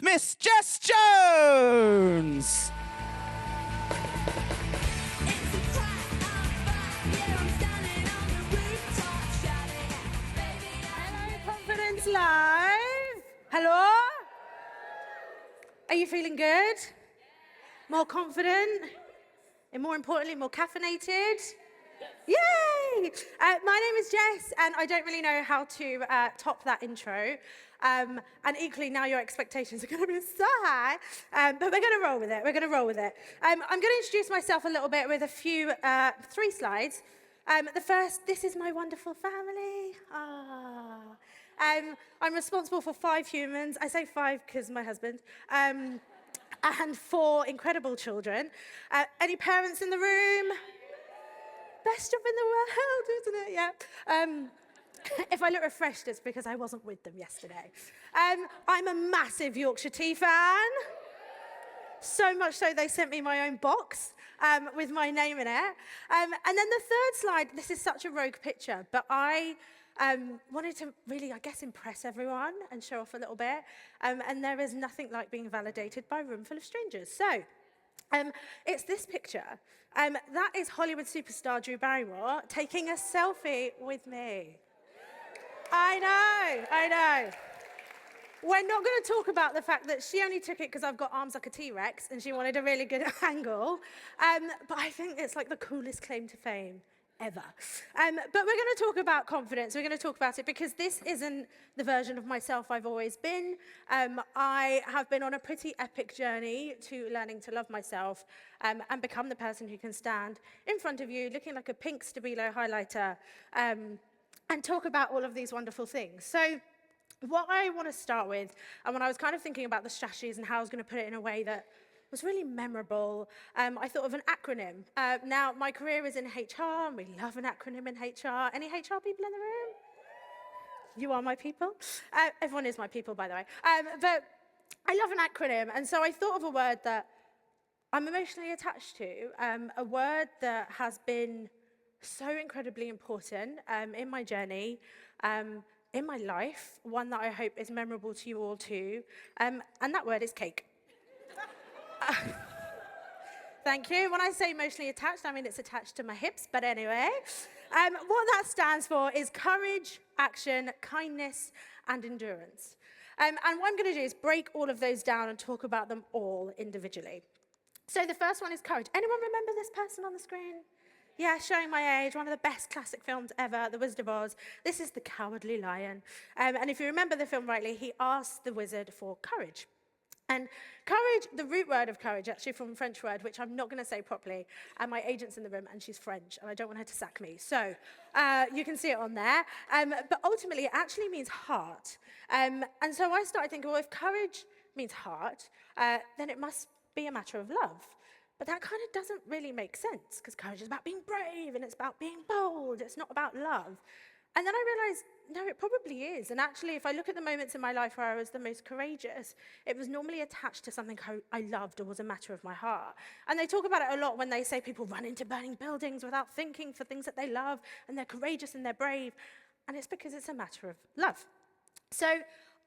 Miss Jess Jones. Hello, Confidence Live. Hello? Are you feeling good? More confident? And more importantly, more caffeinated? Yay! My name is Jess, and I don't really know how to top that intro. And equally, now your expectations are going to be so high, but we're going to roll with it. We're going to roll with it. I'm going to introduce myself a little bit with a few, 3 slides. The first, this is my wonderful family. I'm responsible for 5 humans. I say 5 because my husband. And 4 incredible children. Any parents in the room? Best job in the world, isn't it? Yeah. If I look refreshed, it's because I wasn't with them yesterday. I'm a massive Yorkshire tea fan. So much so they sent me my own box with my name in it. And then the third slide, this is such a rogue picture, but I wanted to really, I guess, impress everyone and show off a little bit. And there is nothing like being validated by a room full of strangers. So it's this picture. That is Hollywood superstar Drew Barrymore taking a selfie with me. I know. We're not going to talk about the fact that she only took it because I've got arms like a T-Rex and she wanted a really good angle. But I think it's like the coolest claim to fame ever. But we're going to talk about confidence. We're going to talk about it because this isn't the version of myself I've always been. I have been on a pretty epic journey to learning to love myself and become the person who can stand in front of you looking like a pink Stabilo highlighter and talk about all of these wonderful things. So what I want to start with, and when I was kind of thinking about the strategies and how I was going to put it in a way that was really memorable, I thought of an acronym. Now, my career is in HR, and we love an acronym in HR. Any HR people in the room? You are my people. Everyone is my people, by the way. But I love an acronym, and so I thought of a word that I'm emotionally attached to, a word that has been so incredibly important in my journey, in my life, one that I hope is memorable to you all too, and that word is cake. Thank you. When I say emotionally attached, I mean it's attached to my hips, but anyway. What that stands for is courage, action, kindness, and endurance. And what I'm going to do is break all of those down and talk about them all individually. So the first one is courage. Anyone remember this person on the screen? Yeah, showing my age, one of the best classic films ever, The Wizard of Oz. This is the Cowardly Lion. And if you remember the film rightly, he asked the wizard for courage. And courage, the root word of courage, actually from a French word, which I'm not going to say properly, and my agent's in the room, and she's French, and I don't want her to sack me. So you can see it on there. But ultimately, it actually means heart. And so I started thinking, well, if courage means heart, then it must be a matter of love. But that kind of doesn't really make sense, because courage is about being brave, and it's about being bold. It's not about love. And then I realized, no, it probably is. And actually, if I look at the moments in my life where I was the most courageous, it was normally attached to something I loved or was a matter of my heart. And they talk about it a lot when they say people run into burning buildings without thinking for things that they love, and they're courageous and they're brave. And it's because it's a matter of love. So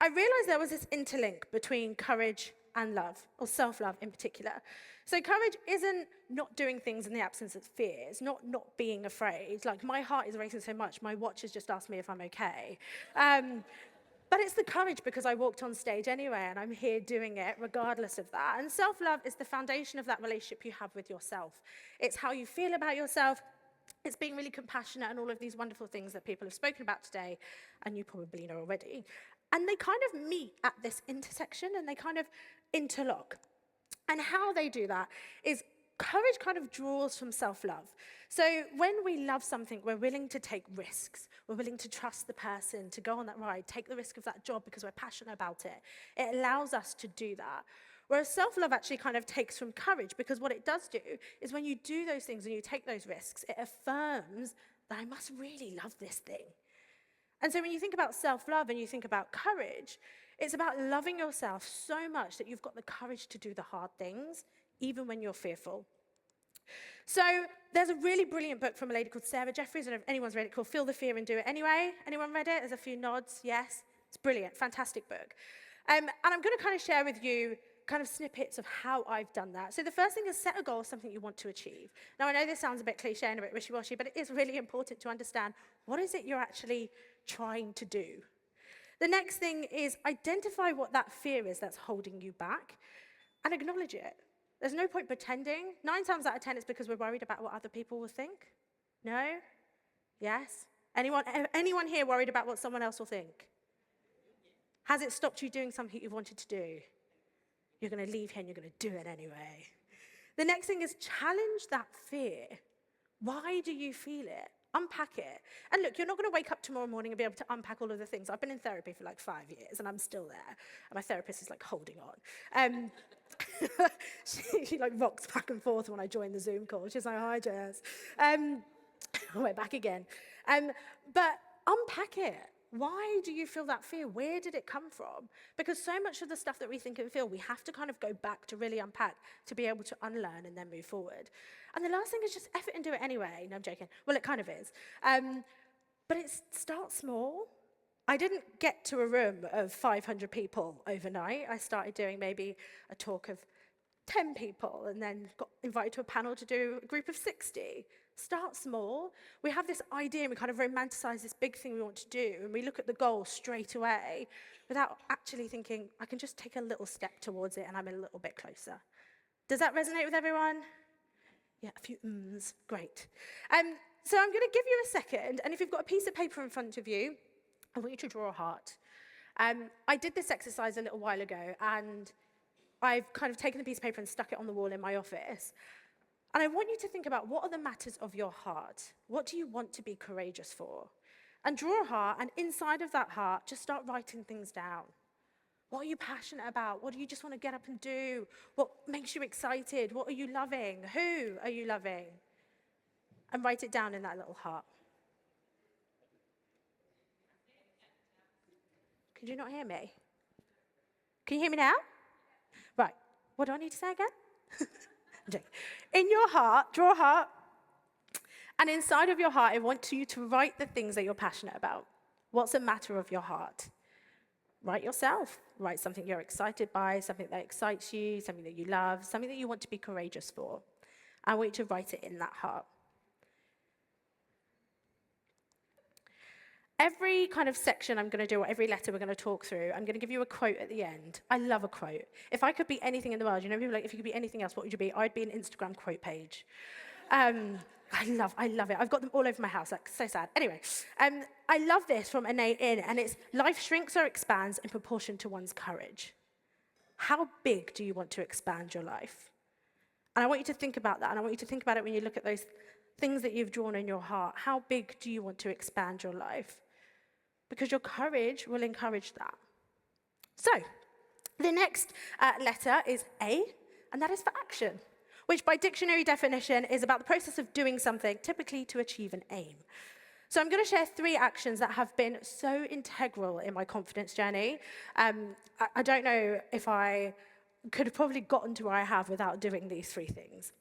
I realized there was this interlink between courage and love, or self-love in particular. So courage isn't not doing things in the absence of fear. It's not being afraid. Like, my heart is racing so much, my watch has just asked me if I'm okay. But it's the courage because I walked on stage anyway, and I'm here doing it regardless of that. And self-love is the foundation of that relationship you have with yourself. It's how you feel about yourself. It's being really compassionate and all of these wonderful things that people have spoken about today, and you probably know already. And they kind of meet at this intersection, and they kind of interlock. And how they do that is courage kind of draws from self-love. So when we love something, we're willing to take risks. We're willing to trust the person, to go on that ride, take the risk of that job because we're passionate about it. It allows us to do that. Whereas self-love actually kind of takes from courage, because what it does do is when you do those things and you take those risks, it affirms that I must really love this thing. And so when you think about self-love and you think about courage, it's about loving yourself so much that you've got the courage to do the hard things, even when you're fearful. So there's a really brilliant book from a lady called Sarah Jeffries. I don't know if anyone's read it, called Feel the Fear and Do It Anyway. Anyone read it? There's a few nods, yes. It's brilliant, fantastic book. And I'm going to kind of share with you kind of snippets of how I've done that. So the first thing is set a goal of something you want to achieve. Now, I know this sounds a bit cliche and a bit wishy-washy, but it is really important to understand what is it you're actually trying to do. The next thing is identify what that fear is that's holding you back and acknowledge it. There's no point pretending. 9 times out of 10, it's because we're worried about what other people will think. No? Yes? Anyone here worried about what someone else will think? Has it stopped you doing something you wanted to do? You're going to leave here and you're going to do it anyway. The next thing is challenge that fear. Why do you feel it? Unpack it. And look, you're not going to wake up tomorrow morning and be able to unpack all of the things. I've been in therapy for like 5 years and I'm still there. And my therapist is like holding on. She like rocks back and forth when I join the Zoom call. She's like, hi, Jess. We're back again. But unpack it. Why do you feel that fear? Where did it come from? Because so much of the stuff that we think and feel, we have to kind of go back to really unpack to be able to unlearn and then move forward. And the last thing is just effort and do it anyway. No, I'm joking. Well, it kind of is. But it starts small. I didn't get to a room of 500 people overnight. I started doing maybe a talk of 10 people and then got invited to a panel to do a group of 60. Start small. We have this idea and we kind of romanticize this big thing we want to do and we look at the goal straight away without actually thinking, I can just take a little step towards it and I'm a little bit closer. Does that resonate with everyone? Yeah, a few mms. Great. So I'm going to give you a second, and if you've got a piece of paper in front of you, I want you to draw a heart. I did this exercise a little while ago, and I've kind of taken a piece of paper and stuck it on the wall in my office. And I want you to think about what are the matters of your heart? What do you want to be courageous for? And draw a heart, and inside of that heart, just start writing things down. What are you passionate about? What do you just want to get up and do? What makes you excited? What are you loving? Who are you loving? And write it down in that little heart. Could you not hear me? Can you hear me now? Right. What do I need to say again? In your heart, draw a heart. And inside of your heart, I want you to write the things that you're passionate about. What's a matter of your heart? Write yourself. Write something you're excited by, something that excites you, something that you love, something that you want to be courageous for. I want you to write it in that heart. Every kind of section I'm going to do, or every letter we're going to talk through, I'm going to give you a quote at the end. I love a quote. If I could be anything in the world, you know, people are like, if you could be anything else, what would you be? I'd be an Instagram quote page. I love it. I've got them all over my house, like, so sad. Anyway, I love this from Anais Nin, and it's, life shrinks or expands in proportion to one's courage. How big do you want to expand your life? And I want you to think about that, and I want you to think about it when you look at those things that you've drawn in your heart. How big do you want to expand your life? Because your courage will encourage that. So, the next letter is A, and that is for action, which by dictionary definition is about the process of doing something, typically to achieve an aim. So I'm going to share 3 actions that have been so integral in my confidence journey. I don't know if I could have probably gotten to where I have without doing these 3 things.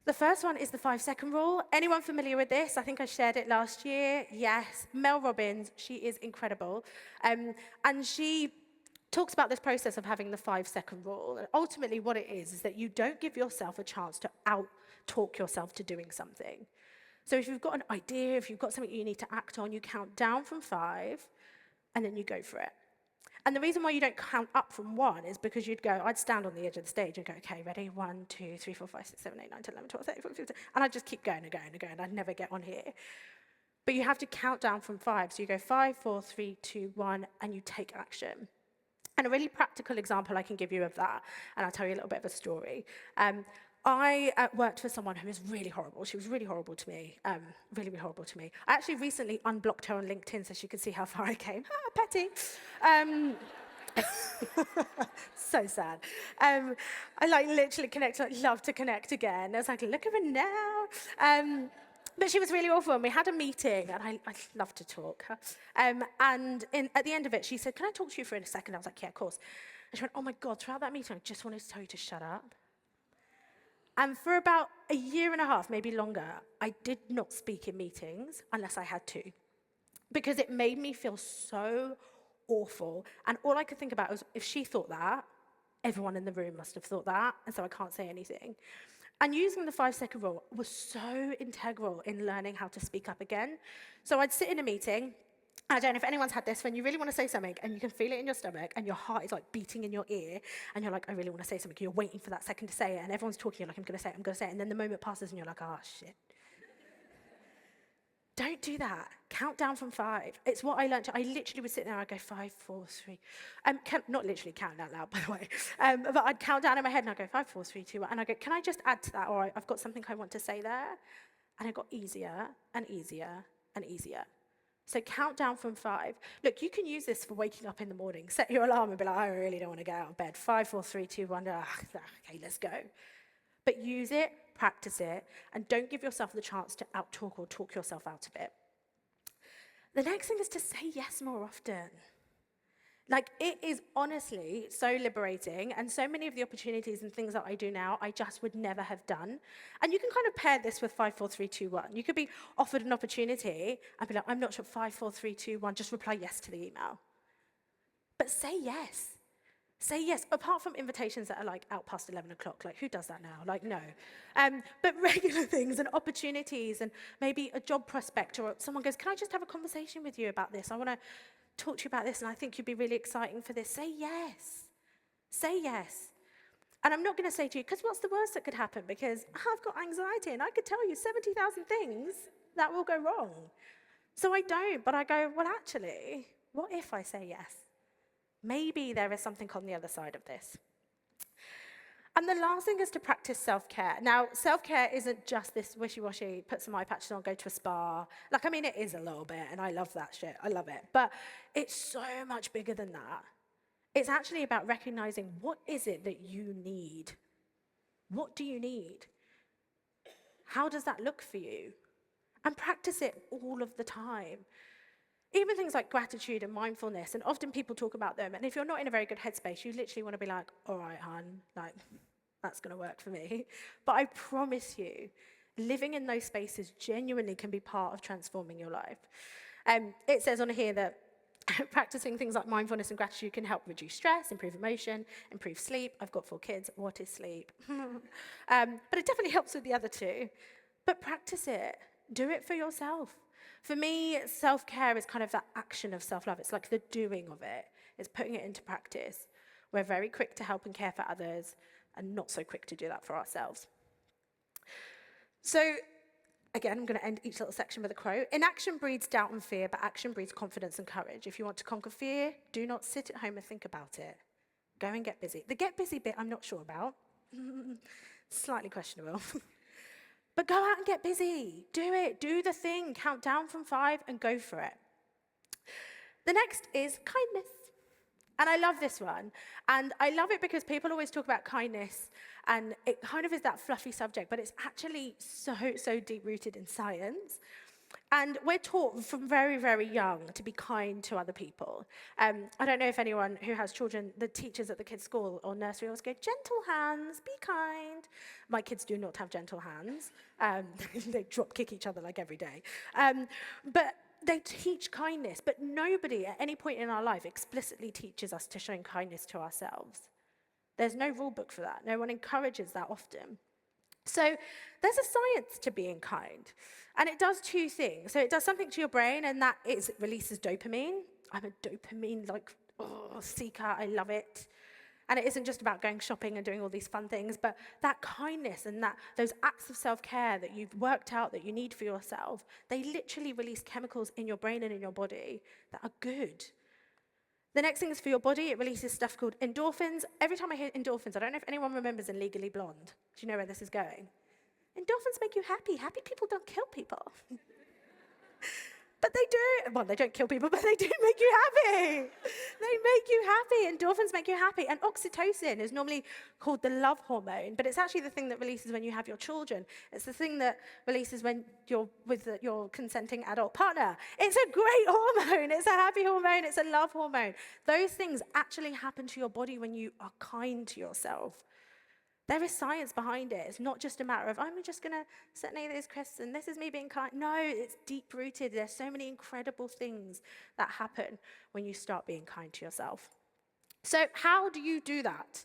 The first one is the 5-second rule. Anyone familiar with this? I think I shared it last year. Yes, Mel Robbins, she is incredible. And she talks about this process of having the 5-second rule. And ultimately what it is that you don't give yourself a chance to out-talk yourself to doing something. So if you've got an idea, if you've got something you need to act on, you count down from 5, and then you go for it. And the reason why you don't count up from 1 is because I'd stand on the edge of the stage and go, okay, ready, 1, 2, 3, 4, 5, 6, 7, 8, 9, 10, 11, 12, 13, 14, 15, and I'd just keep going and going and going. I'd never get on here. But you have to count down from 5. So you go 5, 4, 3, 2, 1, and you take action. And a really practical example I can give you of that, and I'll tell you a little bit of a story. I worked for someone who was really horrible. She was really horrible to me, really, really horrible to me. I actually recently unblocked her on LinkedIn so she could see how far I came. Petty. So sad. I literally love to connect again. I was like, look at her now. But she was really awful, and we had a meeting, and I love to talk. And at the end of it, she said, can I talk to you for a second? I was like, yeah, of course. And she went, oh my God, throughout that meeting, I just wanted to tell you to shut up. And for about a year and a half, maybe longer, I did not speak in meetings unless I had to, because it made me feel so awful. And all I could think about was, if she thought that, everyone in the room must have thought that, and so I can't say anything. And using the 5-second rule was so integral in learning how to speak up again. So I'd sit in a meeting. I don't know if anyone's had this, when you really want to say something and you can feel it in your stomach and your heart is like beating in your ear and you're like, I really want to say something. You're waiting for that second to say it and everyone's talking, you're like, I'm going to say it, I'm going to say it. And then the moment passes and you're like, oh, shit. Don't do that. Count down from 5. It's what I learned. I literally would sit there and I'd go 5, 4, 3. Not literally counting out loud, by the way. But I'd count down in my head and I'd go 5, 4, 3, 2, 1. And I'd go, can I just add to that? Or I've got something I want to say there. And it got easier and easier and easier. So count down from 5. Look, you can use this for waking up in the morning. Set your alarm and be like, I really don't want to get out of bed. 5, 4, 3, 2, 1. Okay, let's go. But use it, practice it, and don't give yourself the chance to out-talk or talk yourself out of it. The next thing is to say yes more often. Like, it is honestly so liberating, and so many of the opportunities and things that I do now, I just would never have done. And you can kind of pair this with 5, 4, 3, 2, 1. You could be offered an opportunity and be like, I'm not sure, 5, 4, 3, 2, 1, just reply yes to the email. But say yes. Say yes, apart from invitations that are like out past 11 o'clock. Like, who does that now? Like, no. But regular things and opportunities and maybe a job prospect, or someone goes, can I just have a conversation with you about this? I want to talk to you about this and I think you'd be really exciting for this. Say yes. Say yes. And I'm not going to say to you, because what's the worst that could happen? Because I've got anxiety and I could tell you 70,000 things that will go wrong. So I don't, but I go, well, actually, what if I say yes? Maybe there is something on the other side of this. And the last thing is to practice self-care. Now, self-care isn't just this wishy-washy, put some eye patches on, go to a spa. Like, I mean, it is a little bit, and I love that shit. I love it. But it's so much bigger than that. It's actually about recognizing, what is it that you need? What do you need? How does that look for you? And practice it all of the time. Even things like gratitude and mindfulness, and often people talk about them, and if you're not in a very good headspace, you literally want to be like, all right, hon, like, that's going to work for me. But I promise you, living in those spaces genuinely can be part of transforming your life. It says on here that practicing things like mindfulness and gratitude can help reduce stress, improve emotion, improve sleep. I've got 4 kids. What is sleep? But it definitely helps with the other 2. But practice it. Do it for yourself. For me, self-care is kind of that action of self-love. It's like the doing of it. It's putting it into practice. We're very quick to help and care for others and not so quick to do that for ourselves. So, again, I'm going to end each little section with a quote. Inaction breeds doubt and fear, but action breeds confidence and courage. If you want to conquer fear, do not sit at home and think about it. Go and get busy. The get busy bit, I'm not sure about. Slightly questionable. But go out and get busy. Do it. Do the thing. Count down from 5 and go for it. The next is kindness. And I love this one. And I love it because people always talk about kindness, and it kind of is that fluffy subject, but it's actually so deep-rooted in science. And we're taught from very, very young to be kind to other people. I don't know if anyone who has children, the teachers at the kids' school or nursery always go, gentle hands, be kind. My kids do not have gentle hands. They drop kick each other like every day. But they teach kindness, but nobody at any point in our life explicitly teaches us to show kindness to ourselves. There's no rule book for that. No one encourages that often. So there's a science to being kind, and it does 2 things. So it does something to your brain, and that is it releases dopamine. I'm a dopamine seeker. I love it. And it isn't just about going shopping and doing all these fun things, but that kindness and those acts of self-care that you've worked out that you need for yourself, they literally release chemicals in your brain and in your body that are good. The next thing is for your body. It releases stuff called endorphins. Every time I hear endorphins, I don't know if anyone remembers in Legally Blonde. Do you know where this is going? Endorphins make you happy. Happy people don't kill people. But they do. Well, they don't kill people, but they do make you happy. They make you happy. Endorphins make you happy. And oxytocin is normally called the love hormone, but it's actually the thing that releases when you have your children. It's the thing that releases when you're with your consenting adult partner. It's a great hormone. It's a happy hormone. It's a love hormone. Those things actually happen to your body when you are kind to yourself. There is science behind it. It's not just a matter of, I'm just going to sit near these crisps and this is me being kind. No, it's deep-rooted. There's so many incredible things that happen when you start being kind to yourself. So how do you do that?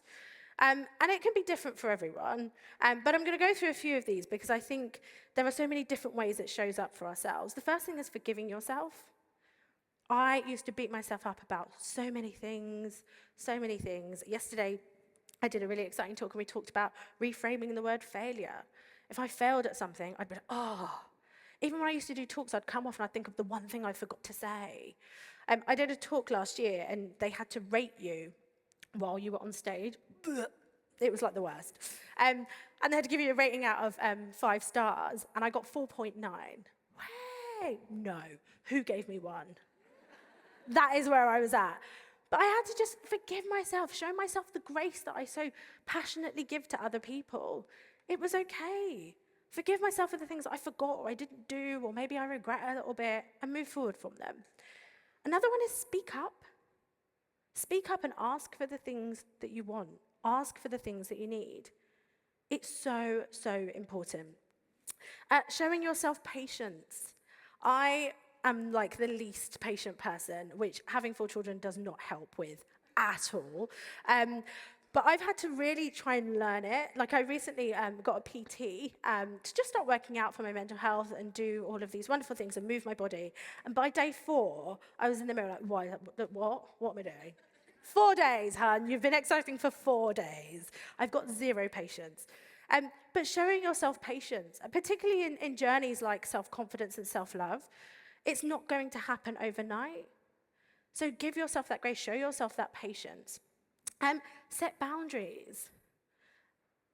And it can be different for everyone, but I'm going to go through a few of these because I think there are so many different ways it shows up for ourselves. The first thing is forgiving yourself. I used to beat myself up about so many things, so many things. Yesterday, I did a really exciting talk and we talked about reframing the word failure. If I failed at something, I'd be like, oh. Even when I used to do talks, I'd come off and I'd think of the one thing I forgot to say. I did a talk last year and they had to rate you while you were on stage. It was like the worst. And they had to give you a rating out of 5 stars, and I got 4.9. Hey, no. Who gave me 1? That is where I was at. But I had to just forgive myself, show myself the grace that I so passionately give to other people. It was okay. Forgive myself for the things that I forgot or I didn't do, or maybe I regret a little bit, and move forward from them. Another one is speak up. Speak up and ask for the things that you want. Ask for the things that you need. It's so, so important. Showing yourself patience. I am like the least patient person, which having 4 children does not help with at all. But I've had to really try and learn it. Like I recently got a PT to just start working out for my mental health and do all of these wonderful things and move my body. And by day 4, I was in the mirror like, what am I doing? 4 days, hun. You've been exercising for 4 days. I've got 0 patience. But showing yourself patience, particularly in journeys like self-confidence and self-love, it's not going to happen overnight. So give yourself that grace, show yourself that patience. Set boundaries.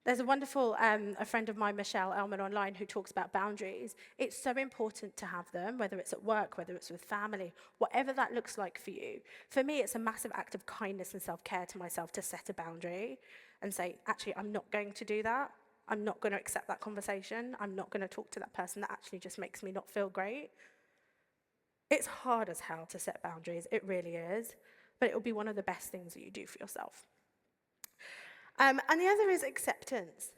There's a wonderful a friend of mine, Michelle Elman, online, who talks about boundaries. It's so important to have them, whether it's at work, whether it's with family, whatever that looks like for you. For me, it's a massive act of kindness and self-care to myself to set a boundary and say, actually, I'm not going to do that. I'm not going to accept that conversation. I'm not going to talk to that person that actually just makes me not feel great. It's hard as hell to set boundaries. It really is. But it will be one of the best things that you do for yourself. And the other is acceptance.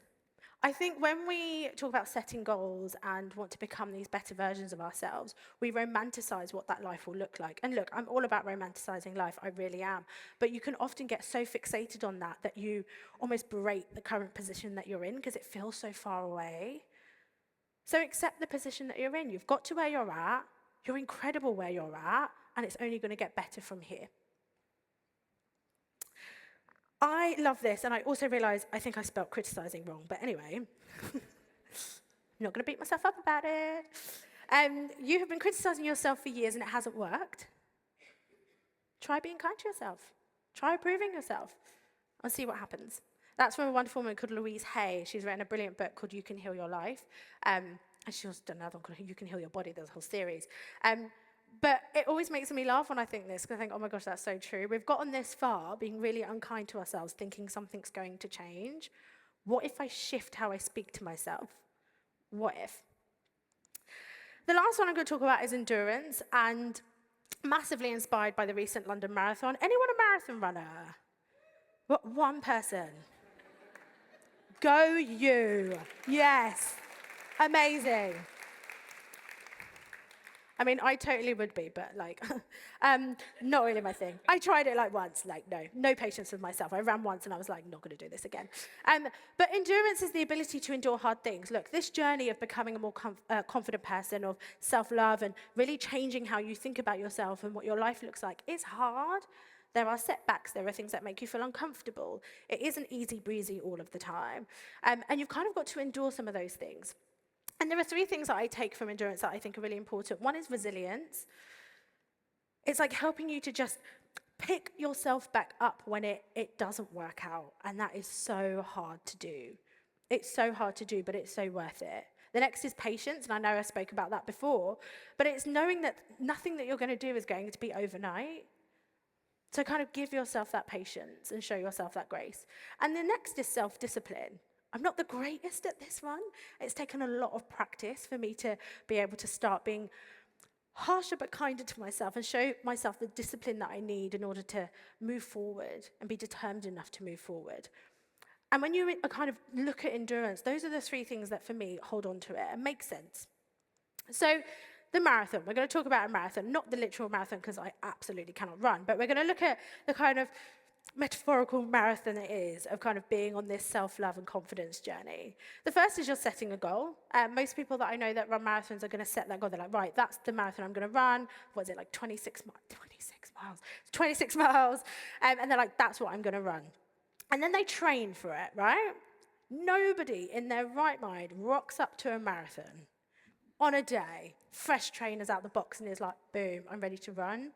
I think when we talk about setting goals and want to become these better versions of ourselves, we romanticize what that life will look like. And look, I'm all about romanticizing life, I really am. But you can often get so fixated on that that you almost berate the current position that you're in because it feels so far away. So accept the position that you're in. You've got to where you're at, you're incredible where you're at, and it's only going to get better from here. I love this, and I also realize I think I spelled criticizing wrong, but anyway, I'm not going to beat myself up about it. You have been criticizing yourself for years and it hasn't worked. Try being kind to yourself. Try approving yourself and see what happens. That's from a wonderful woman called Louise Hay. She's written a brilliant book called You Can Heal Your Life. And she's also done another one called You Can Heal Your Body. There's a whole series. But it always makes me laugh when I think this, because I think, oh my gosh, that's so true. We've gotten this far being really unkind to ourselves, thinking something's going to change. What if I shift how I speak to myself? What if? The last one I'm going to talk about is endurance, and massively inspired by the recent London Marathon. Anyone a marathon runner? What, one person? Go you. Yes. Amazing. I mean, I totally would be, but like, not really my thing. I tried it like once, like no patience with myself. I ran once and I was like, not gonna do this again. But endurance is the ability to endure hard things. Look, this journey of becoming a more confident person, of self-love and really changing how you think about yourself and what your life looks like, is hard. There are setbacks, there are things that make you feel uncomfortable. It isn't easy breezy all of the time. And you've kind of got to endure some of those things. And there are 3 things that I take from endurance that I think are really important. One is resilience. It's like helping you to just pick yourself back up when it doesn't work out. And that is so hard to do. It's so hard to do, but it's so worth it. The next is patience, and I know I spoke about that before, but it's knowing that nothing that you're going to do is going to be overnight. So kind of give yourself that patience and show yourself that grace. And the next is self-discipline. I'm not the greatest at this one. It's taken a lot of practice for me to be able to start being harsher but kinder to myself and show myself the discipline that I need in order to move forward and be determined enough to move forward. And when you kind of look at endurance, those are the three things that, for me, hold on to it and make sense. So the marathon, we're going to talk about a marathon, not the literal marathon, because I absolutely cannot run, but we're going to look at the kind of metaphorical marathon it is of kind of being on this self-love and confidence journey. The first is you're setting a goal. Most people that I know that run marathons are going to set that goal. They're like, right, that's the marathon I'm going to run. What is it, like 26 miles? 26 miles. And they're like, that's what I'm going to run. And then they train for it, right? Nobody in their right mind rocks up to a marathon on a day, fresh trainers out the box, and is like, boom, I'm ready to run.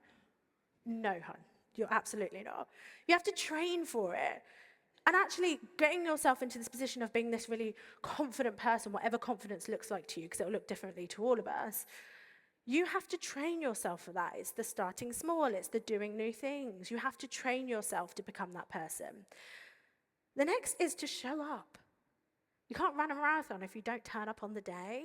No, hun. You're absolutely not. You have to train for it. And actually getting yourself into this position of being this really confident person, whatever confidence looks like to you, because it will look differently to all of us, you have to train yourself for that. It's the starting small. It's the doing new things. You have to train yourself to become that person. The next is to show up. You can't run a marathon if you don't turn up on the day.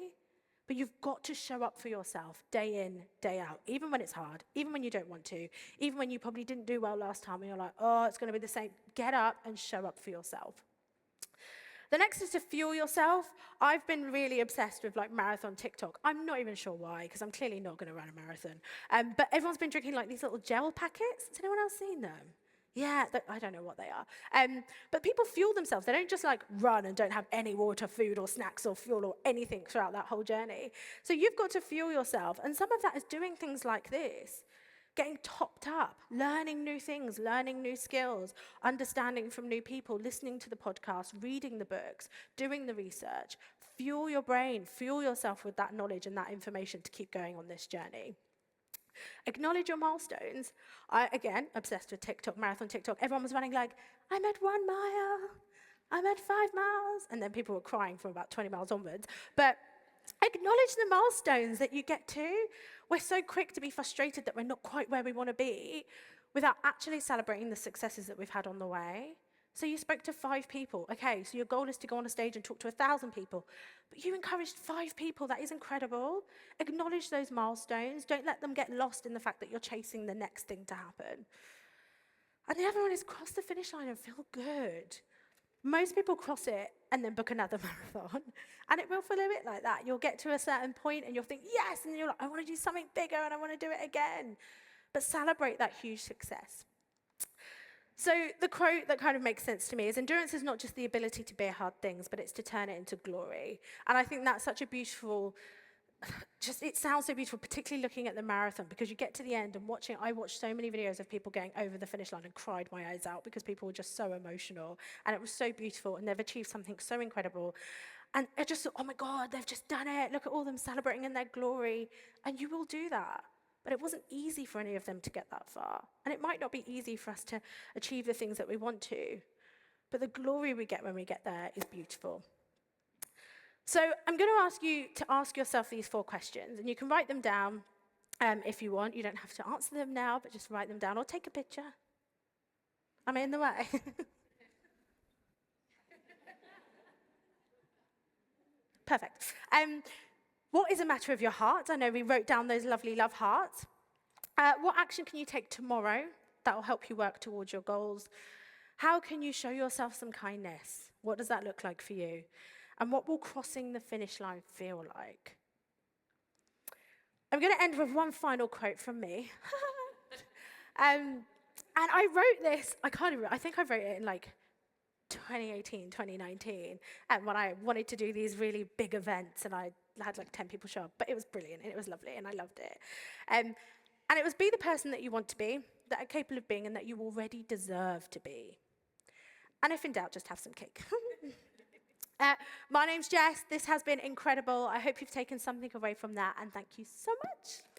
But you've got to show up for yourself day in, day out, even when it's hard, even when you don't want to, even when you probably didn't do well last time and you're like, oh, it's going to be the same. Get up and show up for yourself. The next is to fuel yourself. I've been really obsessed with like marathon TikTok. I'm not even sure why, because I'm clearly not going to run a marathon. But everyone's been drinking like these little gel packets. Has anyone else seen them? Yeah, I don't know what they are. But people fuel themselves. They don't just like run and don't have any water, food, or snacks, or fuel, or anything throughout that whole journey. So you've got to fuel yourself. And some of that is doing things like this, getting topped up, learning new things, learning new skills, understanding from new people, listening to the podcast, reading the books, doing the research. Fuel your brain, fuel yourself with that knowledge and that information to keep going on this journey. Acknowledge your milestones. Again, obsessed with TikTok, marathon TikTok. Everyone was running like, I'm at 1 mile, I'm at 5 miles. And then people were crying from about 20 miles onwards. But acknowledge the milestones that you get to. We're so quick to be frustrated that we're not quite where we want to be without actually celebrating the successes that we've had on the way. So you spoke to 5 people. Okay, so your goal is to go on a stage and talk to 1,000 people. But you encouraged 5 people. That is incredible. Acknowledge those milestones. Don't let them get lost in the fact that you're chasing the next thing to happen. And the other one is cross the finish line and feel good. Most people cross it and then book another marathon. And it will feel a bit like that. You'll get to a certain point and you'll think, yes, and you're like, I want to do something bigger and I want to do it again. But celebrate that huge success. So the quote that kind of makes sense to me is, endurance is not just the ability to bear hard things, but it's to turn it into glory. And I think that's such a beautiful, it sounds so beautiful, particularly looking at the marathon, because you get to the end and I watched so many videos of people going over the finish line and cried my eyes out because people were just so emotional. And it was so beautiful and they've achieved something so incredible. And I just thought, oh my God, they've just done it. Look at all them celebrating in their glory. And you will do that. But it wasn't easy for any of them to get that far. And it might not be easy for us to achieve the things that we want to. But the glory we get when we get there is beautiful. So I'm going to ask you to ask yourself these 4 questions. And you can write them down if you want. You don't have to answer them now, but just write them down or take a picture. Am I in the way? Perfect. What is a matter of your heart? I know we wrote down those lovely love hearts. What action can you take tomorrow that will help you work towards your goals? How can you show yourself some kindness? What does that look like for you? And what will crossing the finish line feel like? I'm going to end with one final quote from me. And I wrote this, I think I wrote it in like 2018, 2019, and when I wanted to do these really big events and I had like 10 people show up, but it was brilliant and it was lovely and I loved it. And it was be the person that you want to be, that are capable of being, and that you already deserve to be. And if in doubt, just have some cake. My name's Jess. This has been incredible. I hope you've taken something away from that, and thank you so much.